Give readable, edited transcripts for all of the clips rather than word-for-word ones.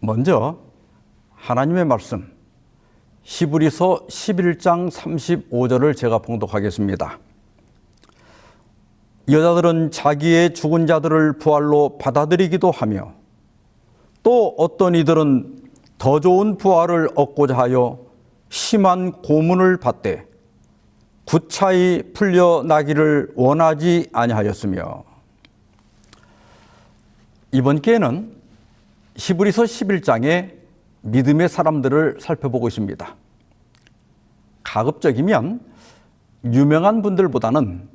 먼저 하나님의 말씀 히브리서 11장 35절을 제가 봉독하겠습니다. 여자들은 자기의 죽은 자들을 부활로 받아들이기도 하며 또 어떤 이들은 더 좋은 부활을 얻고자 하여 심한 고문을 받되 구차히 풀려나기를 원하지 아니하였으며. 이번 기회는 히브리서 11장의 믿음의 사람들을 살펴보고 있습니다. 가급적이면 유명한 분들보다는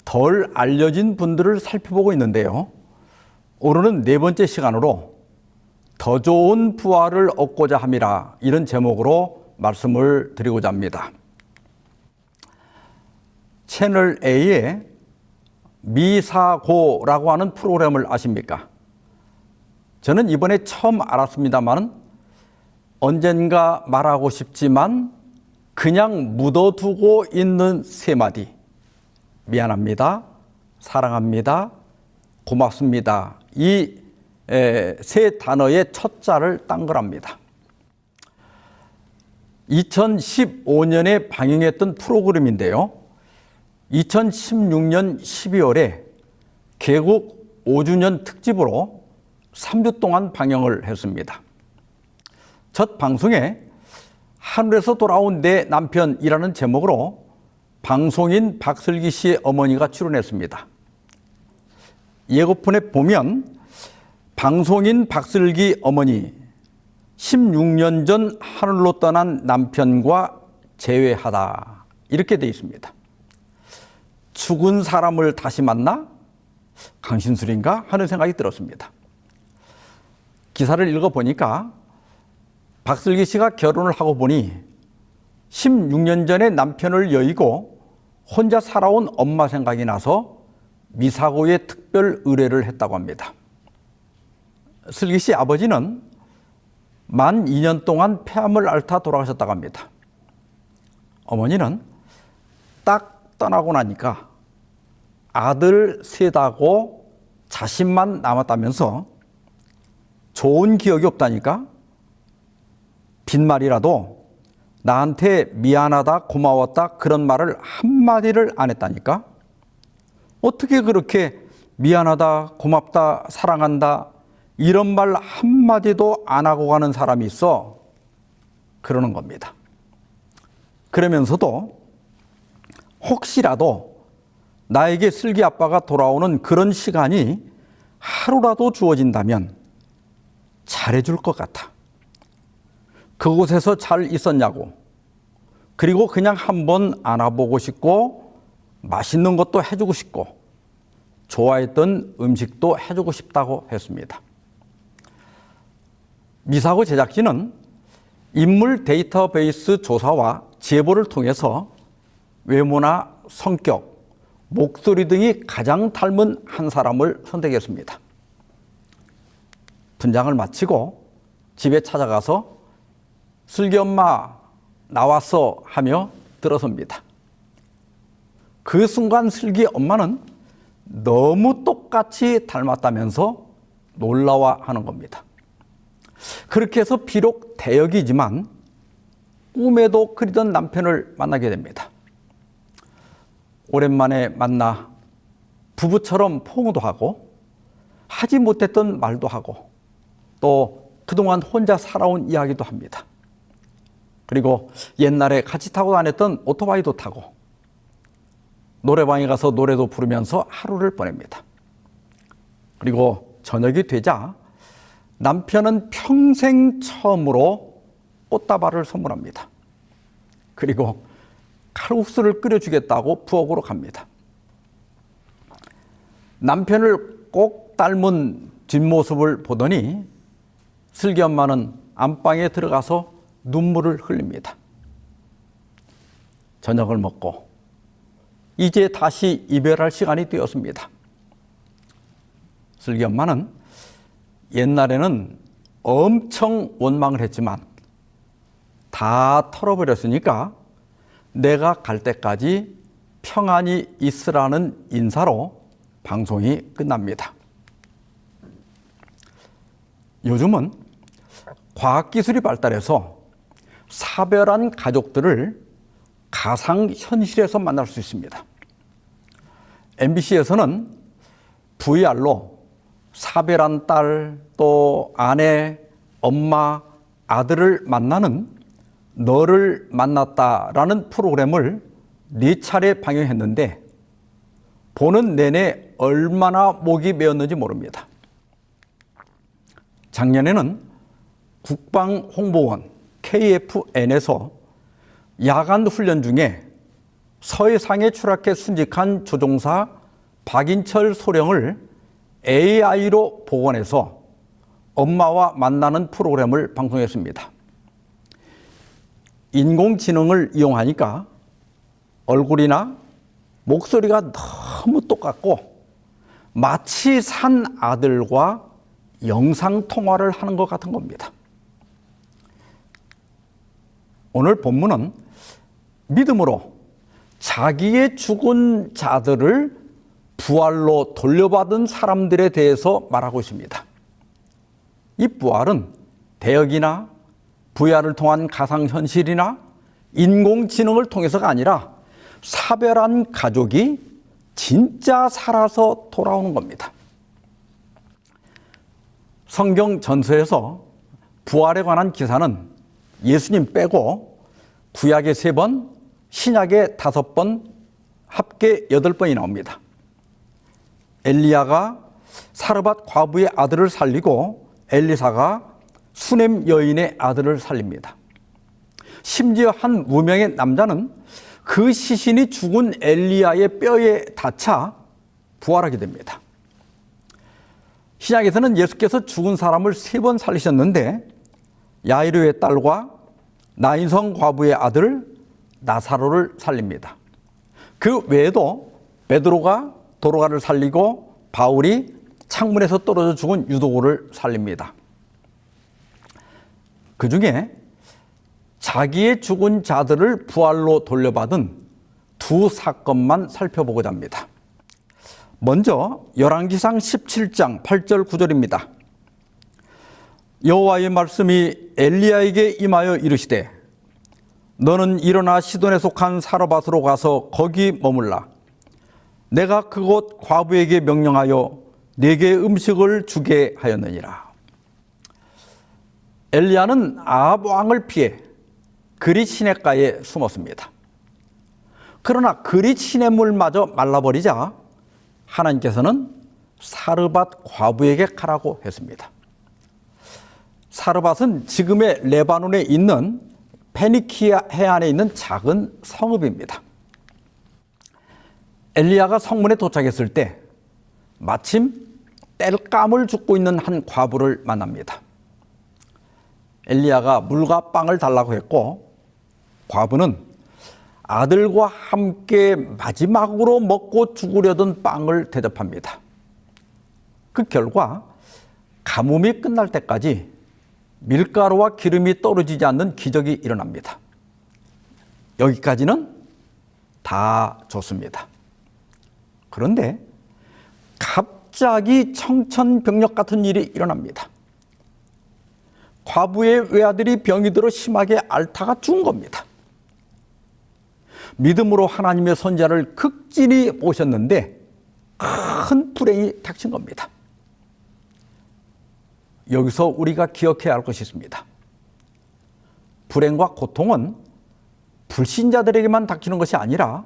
덜 알려진 분들을 살펴보고 있는데요. 오늘은 네 번째 시간으로 더 좋은 부활을 얻고자 함이라, 이런 제목으로 말씀을 드리고자 합니다. 채널 A에 미사고라고 하는 프로그램을 아십니까? 저는 이번에 처음 알았습니다만 언젠가 말하고 싶지만 그냥 묻어두고 있는 세 마디: 미안합니다, 사랑합니다, 고맙습니다. 이 세 단어의 첫 자를 딴 거랍니다. 2015년에 방영했던 프로그램인데요. 2016년 12월에 개국 5주년 특집으로 3주 동안 방영을 했습니다. 첫 방송에 하늘에서 돌아온 내 남편이라는 제목으로 방송인 박슬기 씨의 어머니가 출연했습니다. 예고편에 보면 방송인 박슬기 어머니 16년 전 하늘로 떠난 남편과 재회하다, 이렇게 되어 있습니다. 죽은 사람을 다시 만나? 강신술인가 하는 생각이 들었습니다. 기사를 읽어보니까 박슬기 씨가 결혼을 하고 보니 16년 전에 남편을 여의고 혼자 살아온 엄마 생각이 나서 미사고에 특별 의뢰를 했다고 합니다. 슬기 씨 아버지는 만 2년 동안 폐암을 앓다 돌아가셨다고 합니다. 어머니는 딱 떠나고 나니까 아들 셋하고 자신만 남았다면서 좋은 기억이 없다니까, 빈말이라도 나한테 미안하다, 고마웠다 그런 말을 한마디를 안 했다니까. 어떻게 그렇게 미안하다, 고맙다, 사랑한다 이런 말 한마디도 안 하고 가는 사람이 있어? 그러는 겁니다. 그러면서도 혹시라도 나에게 슬기 아빠가 돌아오는 그런 시간이 하루라도 주어진다면 잘해줄 것 같아. 그곳에서 잘 있었냐고, 그리고 그냥 한번 안아보고 싶고 맛있는 것도 해주고 싶고 좋아했던 음식도 해주고 싶다고 했습니다. 미사고 제작진은 인물 데이터베이스 조사와 제보를 통해서 외모나 성격, 목소리 등이 가장 닮은 한 사람을 선택했습니다. 분장을 마치고 집에 찾아가서 슬기 엄마 나왔어 하며 들어섭니다. 그 순간 슬기 엄마는 너무 똑같이 닮았다면서 놀라워하는 겁니다. 그렇게 해서 비록 대역이지만 꿈에도 그리던 남편을 만나게 됩니다. 오랜만에 만나 부부처럼 포옹도 하고 하지 못했던 말도 하고 또 그동안 혼자 살아온 이야기도 합니다. 그리고 옛날에 같이 타고 다녔던 오토바이도 타고 노래방에 가서 노래도 부르면서 하루를 보냅니다. 그리고 저녁이 되자 남편은 평생 처음으로 꽃다발을 선물합니다. 그리고 칼국수를 끓여주겠다고 부엌으로 갑니다. 남편을 꼭 닮은 뒷모습을 보더니 슬기 엄마는 안방에 들어가서 눈물을 흘립니다. 저녁을 먹고 이제 다시 이별할 시간이 되었습니다. 슬기 엄마는 옛날에는 엄청 원망을 했지만 다 털어버렸으니까 내가 갈 때까지 평안히 있으라는 인사로 방송이 끝납니다. 요즘은 과학기술이 발달해서 사별한 가족들을 가상현실에서 만날 수 있습니다. MBC에서는 VR로 사별한 딸, 또 아내, 엄마, 아들을 만나는 너를 만났다라는 프로그램을 4차례 방영했는데 보는 내내 얼마나 목이 메었는지 모릅니다. 작년에는 국방홍보원 KFN에서 야간 훈련 중에 서해상에 추락해 순직한 조종사 박인철 소령을 AI로 복원해서 엄마와 만나는 프로그램을 방송했습니다. 인공지능을 이용하니까 얼굴이나 목소리가 너무 똑같고 마치 산 아들과 영상통화를 하는 것 같은 겁니다. 오늘 본문은 믿음으로 자기의 죽은 자들을 부활로 돌려받은 사람들에 대해서 말하고 있습니다. 이 부활은 대역이나 VR을 통한 가상현실이나 인공지능을 통해서가 아니라 사별한 가족이 진짜 살아서 돌아오는 겁니다. 성경 전서에서 부활에 관한 기사는 예수님 빼고 구약에 3번, 신약에 5번, 합계 8번이 나옵니다. 엘리야가 사르밧 과부의 아들을 살리고 엘리사가 수넴 여인의 아들을 살립니다. 심지어 한 무명의 남자는 그 시신이 죽은 엘리야의 뼈에 닿자 부활하게 됩니다. 신약에서는 예수께서 죽은 사람을 3번 살리셨는데 야이로의 딸과 나인성 과부의 아들 나사로를 살립니다. 그 외에도 베드로가 도로가를 살리고 바울이 창문에서 떨어져 죽은 유도고를 살립니다. 그 중에 자기의 죽은 자들을 부활로 돌려받은 2 사건만 살펴보고자 합니다. 먼저 열왕기상 17장 8절 9절입니다. 여호와의 말씀이 엘리야에게 임하여 이르시되 너는 일어나 시돈에 속한 사르밧으로 가서 거기 머물라. 내가 그곳 과부에게 명령하여 네게 음식을 주게 하였느니라. 엘리야는 아합 왕을 피해 그릿 시냇가에 숨었습니다. 그러나 그릿 시냇물마저 말라버리자 하나님께서는 사르밧 과부에게 가라고 했습니다. 사르밧은 지금의 레바논에 있는 페니키아 해안에 있는 작은 성읍입니다. 엘리야가 성문에 도착했을 때 마침 땔감을 줍고 있는 한 과부를 만납니다. 엘리야가 물과 빵을 달라고 했고 과부는 아들과 함께 마지막으로 먹고 죽으려던 빵을 대접합니다. 그 결과 가뭄이 끝날 때까지 밀가루와 기름이 떨어지지 않는 기적이 일어납니다. 여기까지는 다 좋습니다. 그런데 갑자기 청천벽력 같은 일이 일어납니다. 과부의 외아들이 병이 들어 심하게 앓다가 죽은 겁니다. 믿음으로 하나님의 선자를 극진히 모셨는데 큰 불행이 닥친 겁니다. 여기서 우리가 기억해야 할 것이 있습니다. 불행과 고통은 불신자들에게만 닥치는 것이 아니라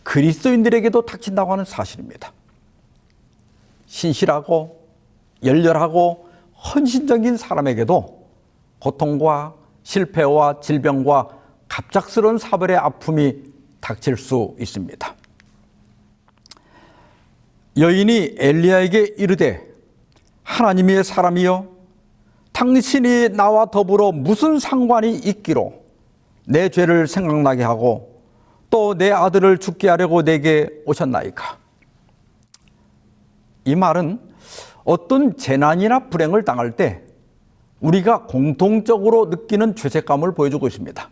그리스도인들에게도 닥친다고 하는 사실입니다. 신실하고 열렬하고 헌신적인 사람에게도 고통과 실패와 질병과 갑작스러운 사별의 아픔이 닥칠 수 있습니다. 여인이 엘리야에게 이르되 하나님의 사람이여 당신이 나와 더불어 무슨 상관이 있기로 내 죄를 생각나게 하고 또 내 아들을 죽게 하려고 내게 오셨나이까. 이 말은 어떤 재난이나 불행을 당할 때 우리가 공통적으로 느끼는 죄책감을 보여주고 있습니다.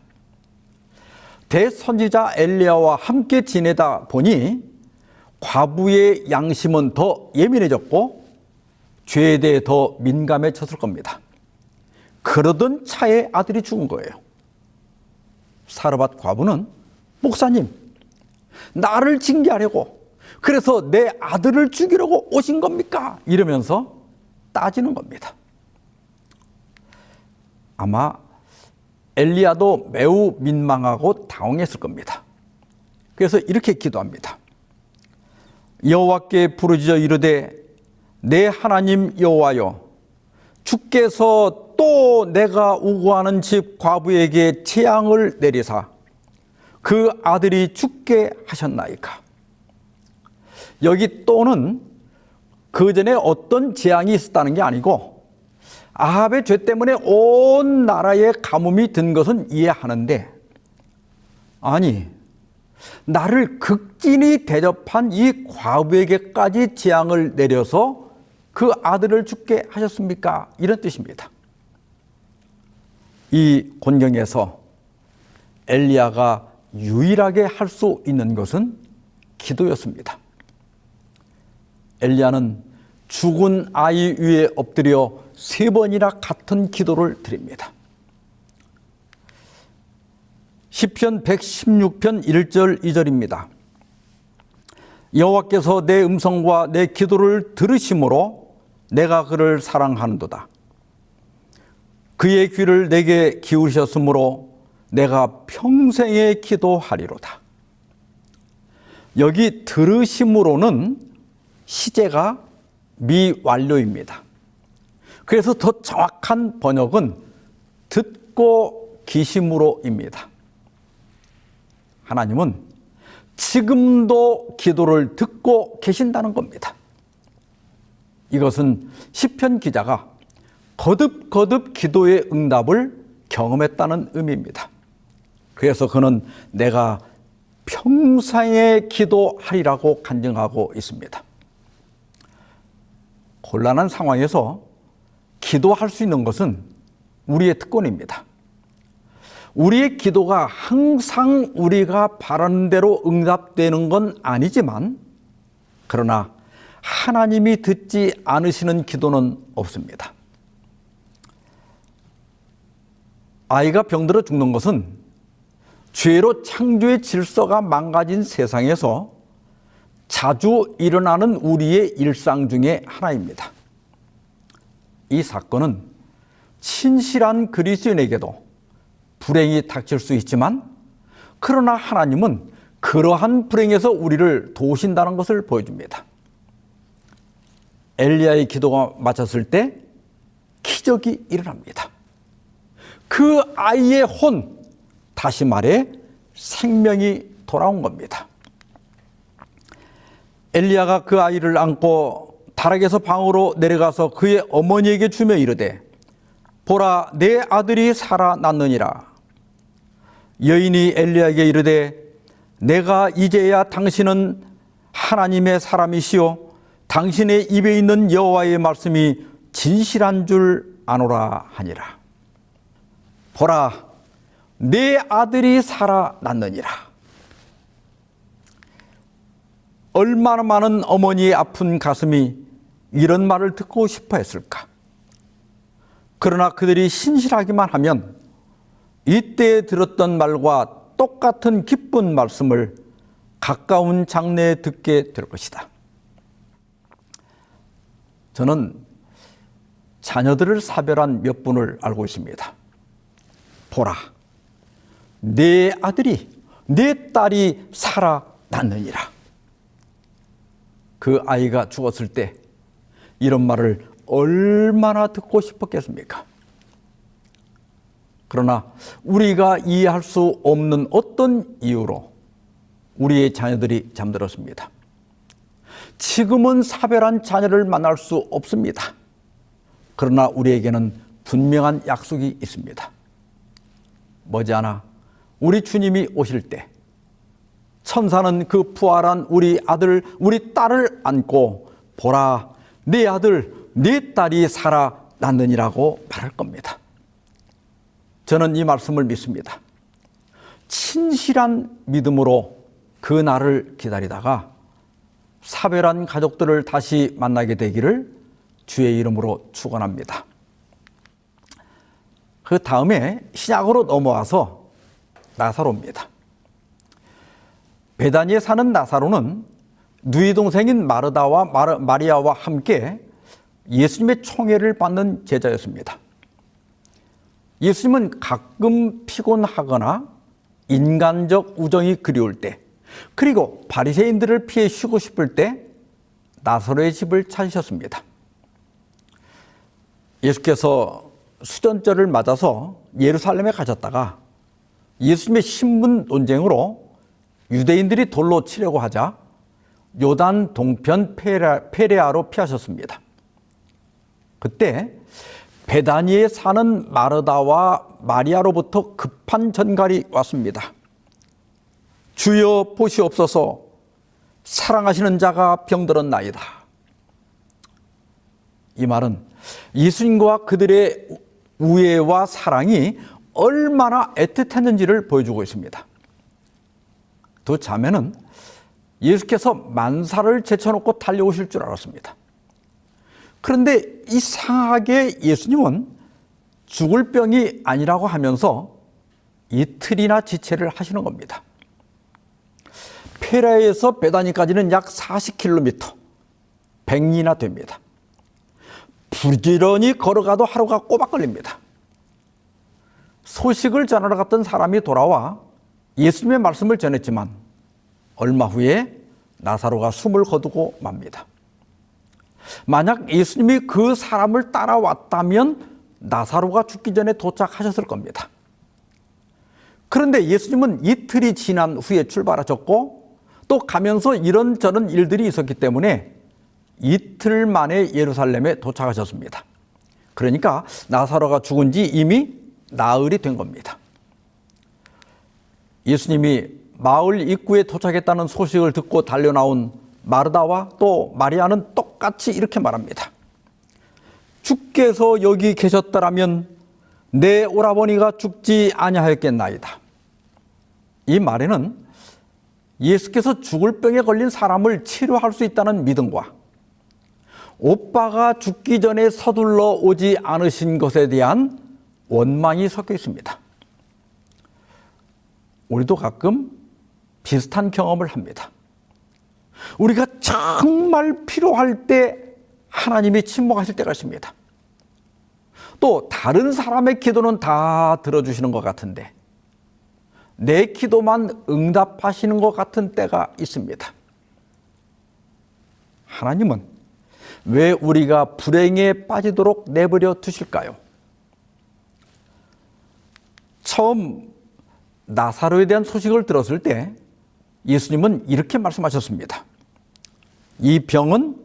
대선지자 엘리야와 함께 지내다 보니 과부의 양심은 더 예민해졌고 죄에 대해 더 민감해졌을 겁니다. 그러던 차에 아들이 죽은 거예요. 사르밧 과부는 목사님, 나를 징계하려고 그래서 내 아들을 죽이려고 오신 겁니까? 이러면서 따지는 겁니다. 아마 엘리야도 매우 민망하고 당황했을 겁니다. 그래서 이렇게 기도합니다. 여호와께 부르짖어 이르되 내 하나님 여호와여, 주께서 또 내가 우고하는 집 과부에게 재앙을 내리사 그 아들이 죽게 하셨나이까. 여기 또는 그 전에 어떤 재앙이 있었다는 게 아니고 아합의 죄 때문에 온 나라에 가뭄이 든 것은 이해하는데, 아니 나를 극진히 대접한 이 과부에게까지 재앙을 내려서 그 아들을 죽게 하셨습니까? 이런 뜻입니다. 이 권경에서 엘리야가 유일하게 할 수 있는 것은 기도였습니다. 엘리야는 죽은 아이 위에 엎드려 3번이나 같은 기도를 드립니다. 시편 116편 1절 2절입니다. 여호와께서 내 음성과 내 기도를 들으심으로 내가 그를 사랑하는도다. 그의 귀를 내게 기울이셨으므로 내가 평생에 기도하리로다. 여기 들으심으로는 시제가 미완료입니다. 그래서 더 정확한 번역은 듣고 기심으로입니다. 하나님은 지금도 기도를 듣고 계신다는 겁니다. 이것은 시편 기자가 거듭거듭 기도의 응답을 경험했다는 의미입니다. 그래서 그는 내가 평생에 기도하리라고 간증하고 있습니다. 곤란한 상황에서 기도할 수 있는 것은 우리의 특권입니다. 우리의 기도가 항상 우리가 바라는 대로 응답되는 건 아니지만, 그러나 하나님이 듣지 않으시는 기도는 없습니다. 아이가 병들어 죽는 것은 죄로 창조의 질서가 망가진 세상에서 자주 일어나는 우리의 일상 중에 하나입니다. 이 사건은 신실한 그리스도인에게도 불행이 닥칠 수 있지만, 그러나 하나님은 그러한 불행에서 우리를 도우신다는 것을 보여줍니다. 엘리야의 기도가 마쳤을 때 기적이 일어납니다. 그 아이의 혼, 다시 말해 생명이 돌아온 겁니다. 엘리야가 그 아이를 안고 다락에서 방으로 내려가서 그의 어머니에게 주며 이르되 보라, 내 아들이 살아났느니라. 여인이 엘리야에게 이르되 내가 이제야 당신은 하나님의 사람이시오 당신의 입에 있는 여호와의 말씀이 진실한 줄 아노라 하니라. 보라, 내 아들이 살아났느니라. 얼마나 많은 어머니의 아픈 가슴이 이런 말을 듣고 싶어 했을까. 그러나 그들이 신실하기만 하면 이때 들었던 말과 똑같은 기쁜 말씀을 가까운 장래에 듣게 될 것이다. 저는 자녀들을 사별한 몇 분을 알고 있습니다. 보라, 내 아들이, 내 딸이 살아났느니라. 그 아이가 죽었을 때 이런 말을 얼마나 듣고 싶었겠습니까? 그러나 우리가 이해할 수 없는 어떤 이유로 우리의 자녀들이 잠들었습니다. 지금은 사별한 자녀를 만날 수 없습니다. 그러나 우리에게는 분명한 약속이 있습니다. 머지않아 우리 주님이 오실 때 천사는 그 부활한 우리 아들, 우리 딸을 안고 보라, 네 아들, 네 딸이 살아났느니라고 말할 겁니다. 저는 이 말씀을 믿습니다. 친실한 믿음으로 그 날을 기다리다가 사별한 가족들을 다시 만나게 되기를 주의 이름으로 축원합니다. 그 다음에 신약으로 넘어와서 나사로입니다. 베다니에 사는 나사로는 누이 동생인 마르다와 마리아와 함께 예수님의 총애를 받는 제자였습니다. 예수님은 가끔 피곤하거나 인간적 우정이 그리울 때, 그리고 바리새인들을 피해 쉬고 싶을 때 나사로의 집을 찾으셨습니다. 예수께서 수전절을 맞아서 예루살렘에 가셨다가 예수님의 신분 논쟁으로 유대인들이 돌로 치려고 하자 요단 동편 페레아로 피하셨습니다. 그때 베다니에 사는 마르다와 마리아로부터 급한 전갈이 왔습니다. 주여 보시옵소서, 사랑하시는 자가 병들었나이다. 이 말은 예수님과 그들의 우애와 사랑이 얼마나 애틋했는지를 보여주고 있습니다. 두 자매는 예수께서 만사를 제쳐놓고 달려오실 줄 알았습니다. 그런데 이상하게 예수님은 죽을 병이 아니라고 하면서 이틀이나 지체를 하시는 겁니다. 페레아에서 베다니까지는 약 40km, 100리나 됩니다. 부지런히 걸어가도 하루가 꼬박 걸립니다. 소식을 전하러 갔던 사람이 돌아와 예수님의 말씀을 전했지만 얼마 후에 나사로가 숨을 거두고 맙니다. 만약 예수님이 그 사람을 따라왔다면 나사로가 죽기 전에 도착하셨을 겁니다. 그런데 예수님은 이틀이 지난 후에 출발하셨고 또 가면서 이런저런 일들이 있었기 때문에 이틀 만에 예루살렘에 도착하셨습니다. 그러니까 나사로가 죽은 지 이미 나흘이 된 겁니다. 예수님이 마을 입구에 도착했다는 소식을 듣고 달려나온 마르다와 또 마리아는 똑같이 이렇게 말합니다. 주께서 여기 계셨더라면 내 오라버니가 죽지 아니하였겠나이다. 이 말에는 예수께서 죽을 병에 걸린 사람을 치료할 수 있다는 믿음과 오빠가 죽기 전에 서둘러 오지 않으신 것에 대한 원망이 섞여 있습니다. 우리도 가끔 비슷한 경험을 합니다. 우리가 정말 필요할 때 하나님이 침묵하실 때가 있습니다. 또 다른 사람의 기도는 다 들어주시는 것 같은데 내 기도만 응답하시는 것 같은 때가 있습니다. 하나님은 왜 우리가 불행에 빠지도록 내버려 두실까요? 처음 나사로에 대한 소식을 들었을 때 예수님은 이렇게 말씀하셨습니다. 이 병은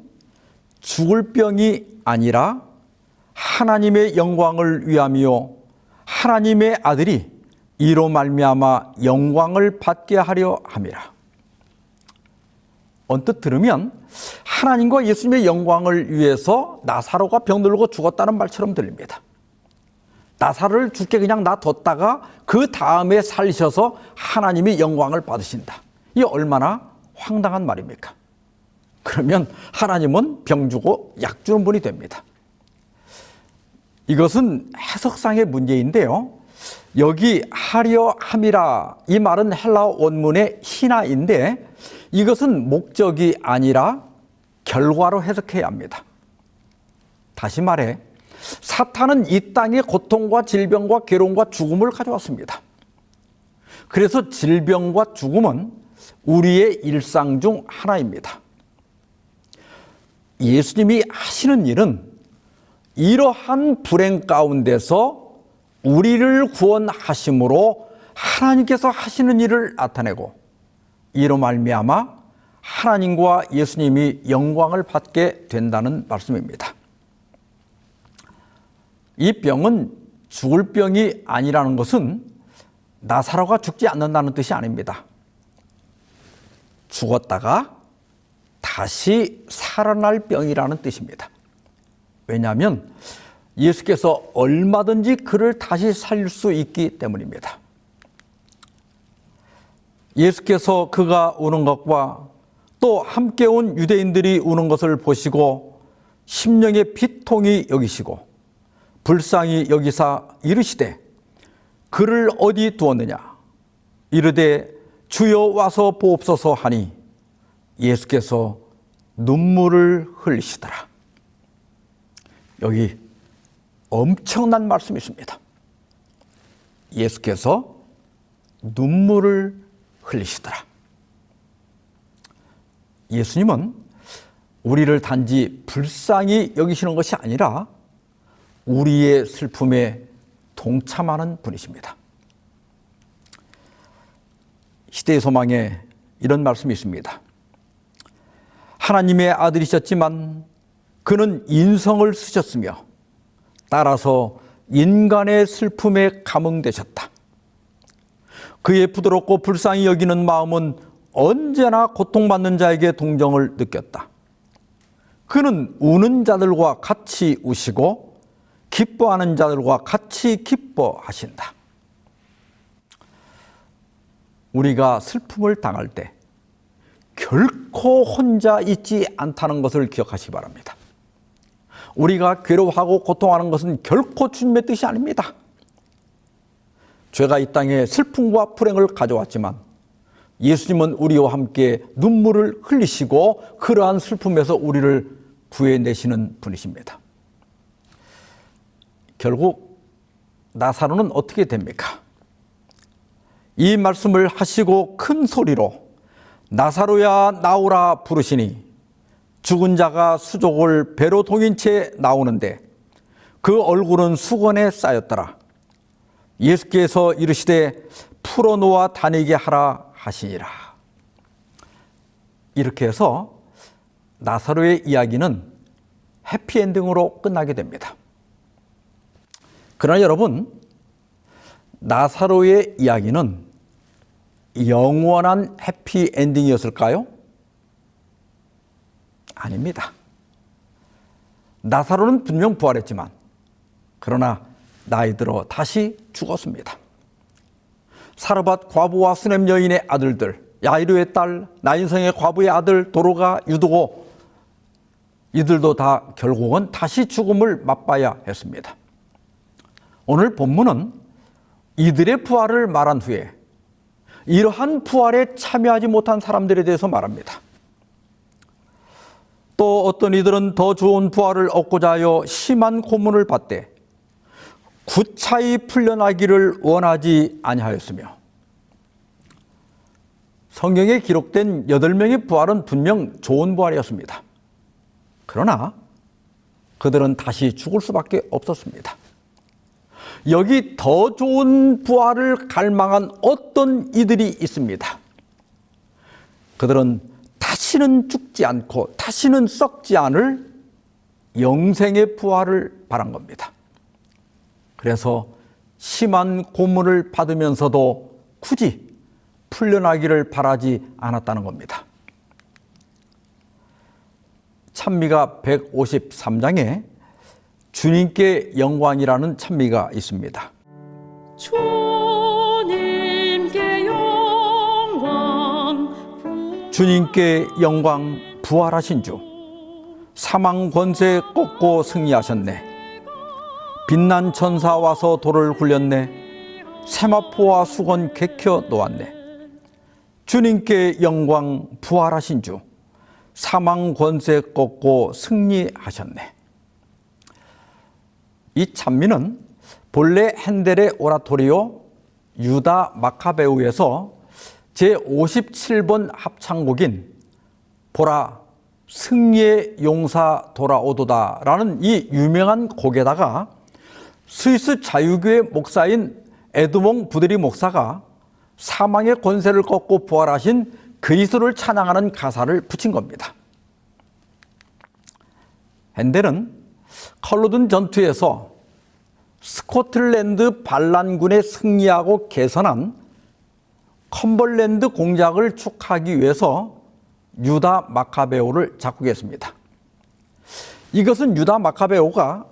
죽을 병이 아니라 하나님의 영광을 위함이요 하나님의 아들이 이로 말미암아 영광을 받게 하려 함이라. 언뜻 들으면 하나님과 예수님의 영광을 위해서 나사로가 병들고 죽었다는 말처럼 들립니다. 나사로를 죽게 그냥 놔뒀다가 그 다음에 살리셔서 하나님이 영광을 받으신다. 이게 얼마나 황당한 말입니까? 그러면 하나님은 병 주고 약 주는 분이 됩니다. 이것은 해석상의 문제인데요. 여기 하려 함이라 이 말은 헬라어 원문의 히나인데 이것은 목적이 아니라 결과로 해석해야 합니다. 다시 말해 사탄은 이 땅에 고통과 질병과 괴로움과 죽음을 가져왔습니다. 그래서 질병과 죽음은 우리의 일상 중 하나입니다. 예수님이 하시는 일은 이러한 불행 가운데서 우리를 구원하심으로 하나님께서 하시는 일을 나타내고 이로 말미암아 하나님과 예수님이 영광을 받게 된다는 말씀입니다. 이 병은 죽을 병이 아니라는 것은 나사로가 죽지 않는다는 뜻이 아닙니다. 죽었다가 다시 살아날 병이라는 뜻입니다. 왜냐하면 예수께서 얼마든지 그를 다시 살릴 수 있기 때문입니다. 예수께서 그가 우는 것과 또 함께 온 유대인들이 우는 것을 보시고 심령의 비통이 여기시고 불쌍히 여기사 이르시되 그를 어디 두었느냐 이르되 주여 와서 보옵소서 하니 예수께서 눈물을 흘리시더라. 여기 엄청난 말씀이 있습니다. 예수께서 눈물을 흘리시더라. 예수님은 우리를 단지 불쌍히 여기시는 것이 아니라 우리의 슬픔에 동참하는 분이십니다. 시대의 소망에 이런 말씀이 있습니다. 하나님의 아들이셨지만 그는 인성을 쓰셨으며 따라서 인간의 슬픔에 감응되셨다. 그의 부드럽고 불쌍히 여기는 마음은 언제나 고통받는 자에게 동정을 느꼈다. 그는 우는 자들과 같이 우시고 기뻐하는 자들과 같이 기뻐하신다. 우리가 슬픔을 당할 때 결코 혼자 있지 않다는 것을 기억하시기 바랍니다. 우리가 괴로워하고 고통하는 것은 결코 주님의 뜻이 아닙니다. 죄가 이 땅에 슬픔과 불행을 가져왔지만 예수님은 우리와 함께 눈물을 흘리시고 그러한 슬픔에서 우리를 구해내시는 분이십니다. 결국 나사로는 어떻게 됩니까? 이 말씀을 하시고 큰 소리로 나사로야 나오라 부르시니 죽은 자가 수족을 배로 동인 채 나오는데 그 얼굴은 수건에 쌓였더라. 예수께서 이르시되 풀어놓아 다니게 하라 하시니라. 이렇게 해서 나사로의 이야기는 해피엔딩으로 끝나게 됩니다. 그러나 여러분, 나사로의 이야기는 영원한 해피엔딩이었을까요? 아닙니다. 나사로는 분명 부활했지만 그러나 나이 들어 다시 죽었습니다. 사르밧 과부와 수넴 여인의 아들들, 야이로의 딸, 나인성의 과부의 아들 도로가, 유두고, 이들도 다 결국은 다시 죽음을 맛봐야 했습니다. 오늘 본문은 이들의 부활을 말한 후에 이러한 부활에 참여하지 못한 사람들에 대해서 말합니다. 또 어떤 이들은 더 좋은 부활을 얻고자 하여 심한 고문을 받되 구차히 풀려나기를 원하지 아니하였으며, 성경에 기록된 8명의 부활은 분명 좋은 부활이었습니다. 그러나 그들은 다시 죽을 수밖에 없었습니다. 여기 더 좋은 부활을 갈망한 어떤 이들이 있습니다. 그들은 다시는 죽지 않고 다시는 썩지 않을 영생의 부활을 바란 겁니다. 그래서 심한 고문을 받으면서도 굳이 풀려나기를 바라지 않았다는 겁니다. 찬미가 153장에 주님께 영광이라는 찬미가 있습니다. 주님께 영광, 주님께 영광, 부활하신 주, 사망 권세 꺾고 승리하셨네. 빛난 천사 와서 돌을 굴렸네. 세마포와 수건 개켜 놓았네. 주님께 영광, 부활하신 주, 사망 권세 꺾고 승리하셨네. 이 찬미는 본래 핸델의 오라토리오 유다 마카베우에서 제57번 합창곡인 보라 승리의 용사 돌아오도다 라는 이 유명한 곡에다가 스위스 자유교회 목사인 에드몽 부드리 목사가 사망의 권세를 꺾고 부활하신 그리스도를 찬양하는 가사를 붙인 겁니다. 핸델은 컬로든 전투에서 스코틀랜드 반란군에 승리하고 개선한 컴벌랜드 공작을 축하하기 위해서 유다 마카베오를 작곡했습니다. 이것은 유다 마카베오가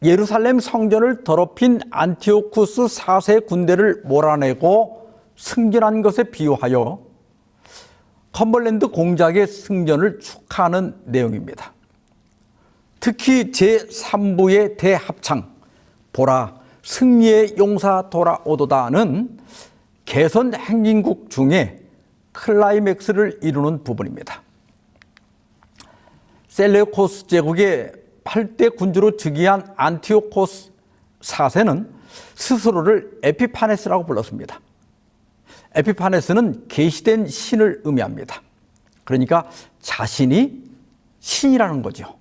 예루살렘 성전을 더럽힌 안티오쿠스 4세 군대를 몰아내고 승전한 것에 비유하여 컴벌랜드 공작의 승전을 축하하는 내용입니다. 특히 제3부의 대합창 보라 승리의 용사 돌아오도다는 개선 행진곡 중에 클라이맥스를 이루는 부분입니다. 셀레우코스 제국의 8대 군주로 즉위한 안티오코스 4세는 스스로를 에피파네스라고 불렀습니다. 에피파네스는 계시된 신을 의미합니다. 그러니까 자신이 신이라는 거죠.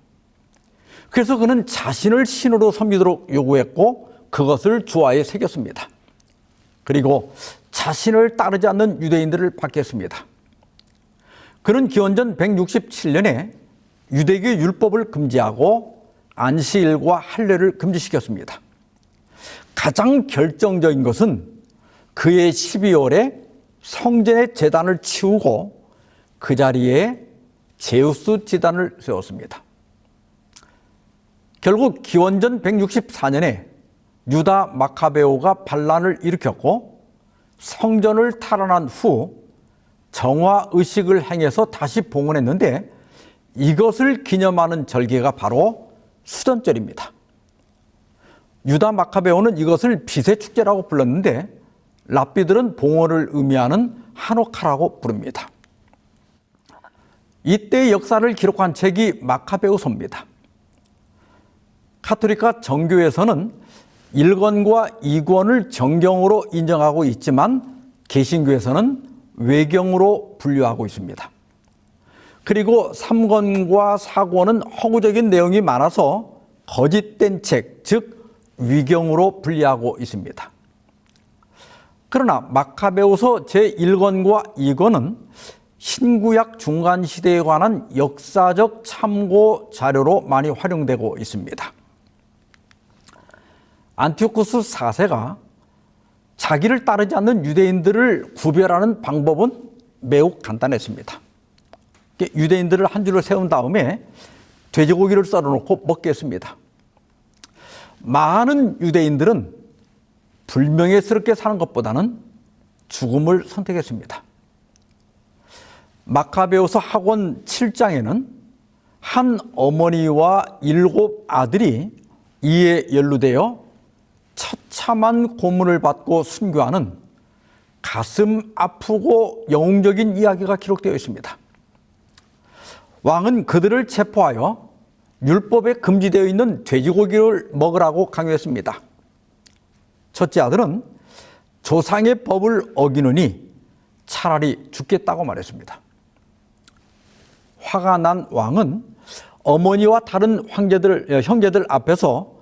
그래서 그는 자신을 신으로 섬기도록 요구했고 그것을 주화에 새겼습니다. 그리고 자신을 따르지 않는 유대인들을 박해했습니다. 그는 기원전 167년에 유대교 율법을 금지하고 안식일과 할례를 금지시켰습니다. 가장 결정적인 것은 그의 12월에 성전의 제단을 치우고 그 자리에 제우스 제단을 세웠습니다. 결국 기원전 164년에 유다 마카베오가 반란을 일으켰고 성전을 탈환한 후 정화의식을 행해서 다시 봉헌했는데 이것을 기념하는 절기가 바로 수전절입니다. 유다 마카베오는 이것을 빛의 축제라고 불렀는데 랍비들은 봉헌을 의미하는 하노카라고 부릅니다. 이때의 역사를 기록한 책이 마카베오서입니다. 카톨릭과 정교에서는 1권과 2권을 정경으로 인정하고 있지만 개신교에서는 외경으로 분류하고 있습니다. 그리고 3권과 4권은 허구적인 내용이 많아서 거짓된 책, 즉 위경으로 분류하고 있습니다. 그러나 마카베오서 제1권과 2권은 신구약 중간 시대에 관한 역사적 참고 자료로 많이 활용되고 있습니다. 안티오쿠스 4세가 자기를 따르지 않는 유대인들을 구별하는 방법은 매우 간단했습니다. 유대인들을 한 줄을 세운 다음에 돼지고기를 썰어놓고 먹게 했습니다. 많은 유대인들은 불명예스럽게 사는 것보다는 죽음을 선택했습니다. 마카베오서 하권 7장에는 한 어머니와 7 아들이 이에 연루되어 처참한 고문을 받고 순교하는 가슴 아프고 영웅적인 이야기가 기록되어 있습니다. 왕은 그들을 체포하여 율법에 금지되어 있는 돼지고기를 먹으라고 강요했습니다. 첫째 아들은 조상의 법을 어기느니 차라리 죽겠다고 말했습니다. 화가 난 왕은 어머니와 다른 형제들 앞에서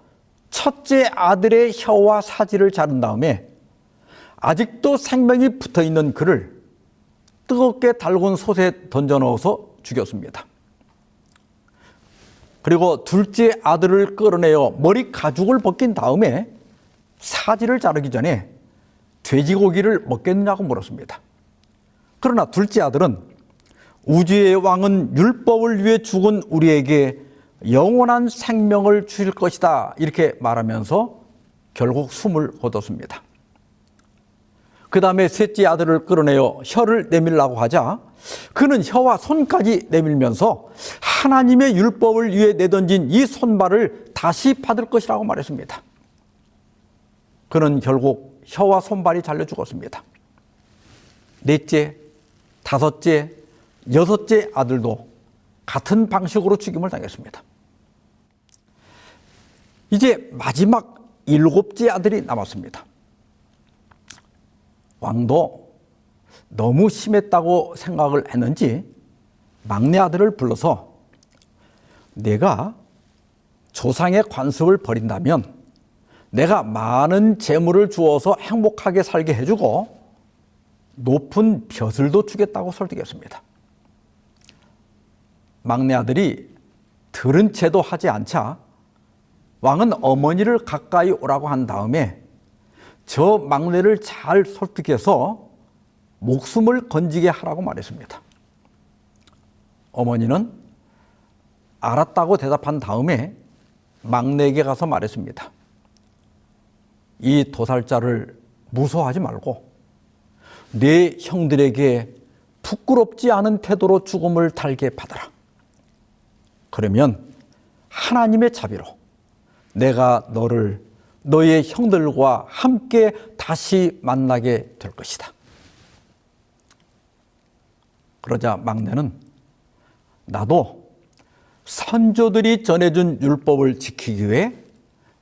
첫째 아들의 혀와 사지를 자른 다음에 아직도 생명이 붙어있는 그를 뜨겁게 달군 솥에 던져 넣어서 죽였습니다. 그리고 둘째 아들을 끌어내어 머리 가죽을 벗긴 다음에 사지를 자르기 전에 돼지고기를 먹겠느냐고 물었습니다. 그러나 둘째 아들은 우주의 왕은 율법을 위해 죽은 우리에게 영원한 생명을 주실 것이다 이렇게 말하면서 결국 숨을 거뒀습니다. 그 다음에 셋째 아들을 끌어내어 혀를 내밀라고 하자 그는 혀와 손까지 내밀면서 하나님의 율법을 위해 내던진 이 손발을 다시 받을 것이라고 말했습니다. 그는 결국 혀와 손발이 잘려 죽었습니다. 넷째, 다섯째, 여섯째 아들도 같은 방식으로 죽임을 당했습니다. 이제 마지막 7째 아들이 남았습니다. 왕도 너무 심했다고 생각을 했는지 막내 아들을 불러서 내가 조상의 관습을 버린다면 내가 많은 재물을 주어서 행복하게 살게 해주고 높은 벼슬도 주겠다고 설득했습니다. 막내 아들이 들은 채도 하지 않자 왕은 어머니를 가까이 오라고 한 다음에 저 막내를 잘 설득해서 목숨을 건지게 하라고 말했습니다. 어머니는 알았다고 대답한 다음에 막내에게 가서 말했습니다. 이 도살자를 무서워하지 말고 네 형들에게 부끄럽지 않은 태도로 죽음을 달게 받아라. 그러면 하나님의 자비로 내가 너를 너의 형들과 함께 다시 만나게 될 것이다. 그러자 막내는 나도 선조들이 전해준 율법을 지키기 위해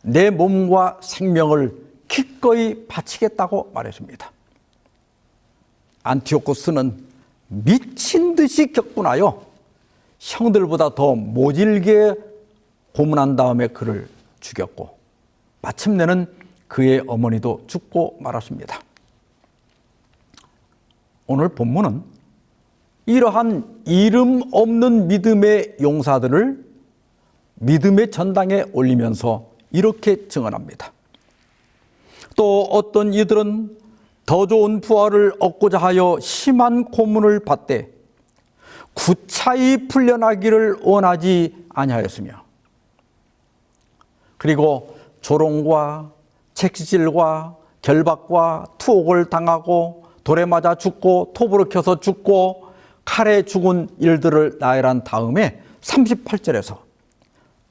내 몸과 생명을 기꺼이 바치겠다고 말했습니다. 안티오코스는 미친 듯이 격분하여 형들보다 더 모질게 고문한 다음에 그를 죽였고 마침내는 그의 어머니도 죽고 말았습니다. 오늘 본문은 이러한 이름 없는 믿음의 용사들을 믿음의 전당에 올리면서 이렇게 증언합니다. 또 어떤 이들은 더 좋은 부활을 얻고자 하여 심한 고문을 받되 구차히 풀려나기를 원하지 아니하였으며, 그리고 조롱과 채찍질과 결박과 투옥을 당하고 돌에 맞아 죽고 톱으로 켜서 죽고 칼에 죽은 일들을 나열한 다음에 38절에서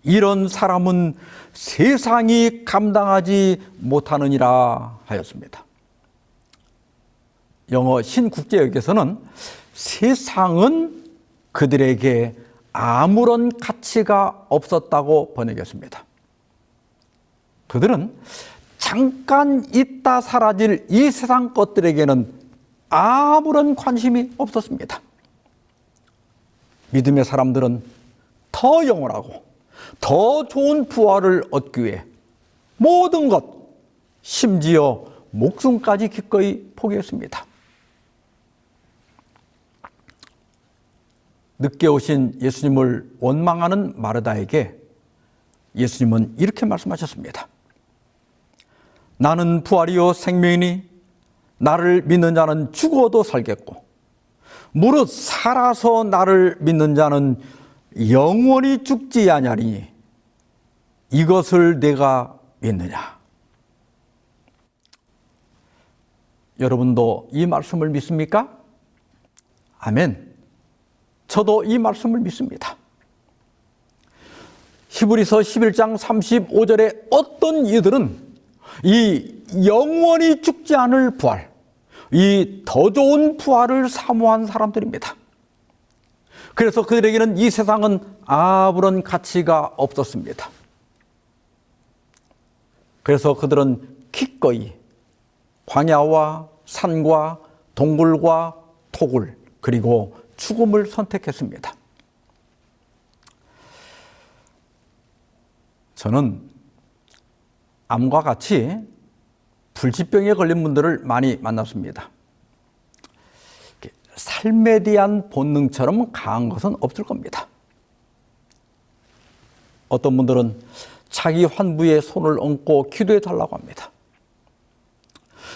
이런 사람은 세상이 감당하지 못하느니라 하였습니다. 영어 신국제역에서는 세상은 그들에게 아무런 가치가 없었다고 번역했습니다. 그들은 잠깐 있다 사라질 이 세상 것들에게는 아무런 관심이 없었습니다. 믿음의 사람들은 더 영원하고 더 좋은 부활을 얻기 위해 모든 것, 심지어 목숨까지 기꺼이 포기했습니다. 늦게 오신 예수님을 원망하는 마르다에게 예수님은 이렇게 말씀하셨습니다. 나는 부활이요 생명이니 나를 믿는 자는 죽어도 살겠고 무릇 살아서 나를 믿는 자는 영원히 죽지 아니하리니 이것을 내가 믿느냐. 여러분도 이 말씀을 믿습니까? 아멘. 저도 이 말씀을 믿습니다. 히브리서 11장 35절에 어떤 이들은 이 영원히 죽지 않을 부활, 이 더 좋은 부활을 사모한 사람들입니다. 그래서 그들에게는 이 세상은 아무런 가치가 없었습니다. 그래서 그들은 기꺼이 광야와 산과 동굴과 토굴 그리고 죽음을 선택했습니다. 저는 암과 같이 불치병에 걸린 분들을 많이 만났습니다. 삶에 대한 본능처럼 강한 것은 없을 겁니다. 어떤 분들은 자기 환부에 손을 얹고 기도해 달라고 합니다.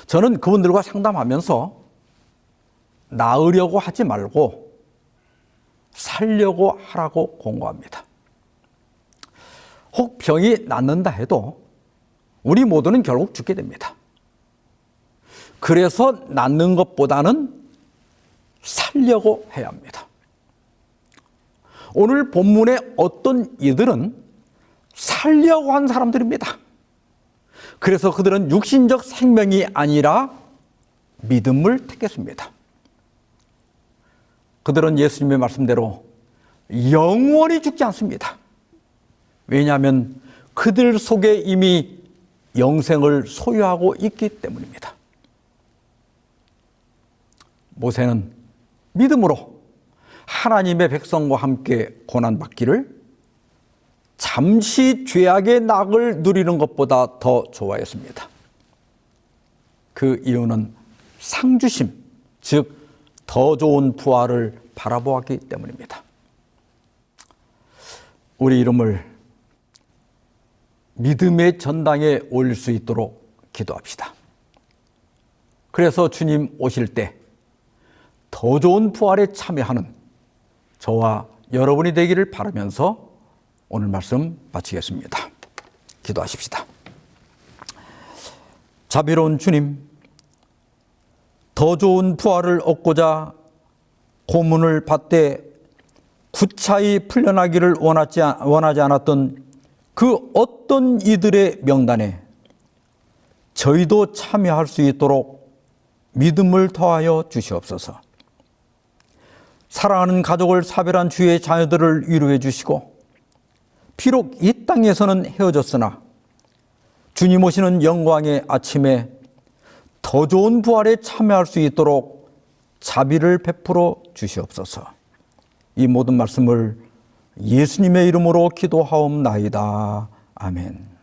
저는 그분들과 상담하면서 나으려고 하지 말고 살려고 하라고 공고합니다. 혹 병이 낫는다 해도 우리 모두는 결국 죽게 됩니다. 그래서 낫는 것보다는 살려고 해야 합니다. 오늘 본문의 어떤 이들은 살려고 한 사람들입니다. 그래서 그들은 육신적 생명이 아니라 믿음을 택했습니다. 그들은 예수님의 말씀대로 영원히 죽지 않습니다. 왜냐하면 그들 속에 이미 영생을 소유하고 있기 때문입니다. 모세는 믿음으로 하나님의 백성과 함께 고난받기를 잠시 죄악의 낙을 누리는 것보다 더 좋아했습니다. 그 이유는 상주심, 즉 더 좋은 부활을 바라보았기 때문입니다. 우리 이름을 믿음의 전당에 올릴 수 있도록 기도합시다. 그래서 주님 오실 때 더 좋은 부활에 참여하는 저와 여러분이 되기를 바라면서 오늘 말씀 마치겠습니다. 기도하십시다. 자비로운 주님, 더 좋은 부활을 얻고자 고문을 받되 구차히 풀려나기를 원하지 않았던 그 어떤 이들의 명단에 저희도 참여할 수 있도록 믿음을 더하여 주시옵소서. 사랑하는 가족을 사별한 주의 자녀들을 위로해 주시고, 비록 이 땅에서는 헤어졌으나 주님 오시는 영광의 아침에 더 좋은 부활에 참여할 수 있도록 자비를 베풀어 주시옵소서. 이 모든 말씀을 예수님의 이름으로 기도하옵나이다. 아멘.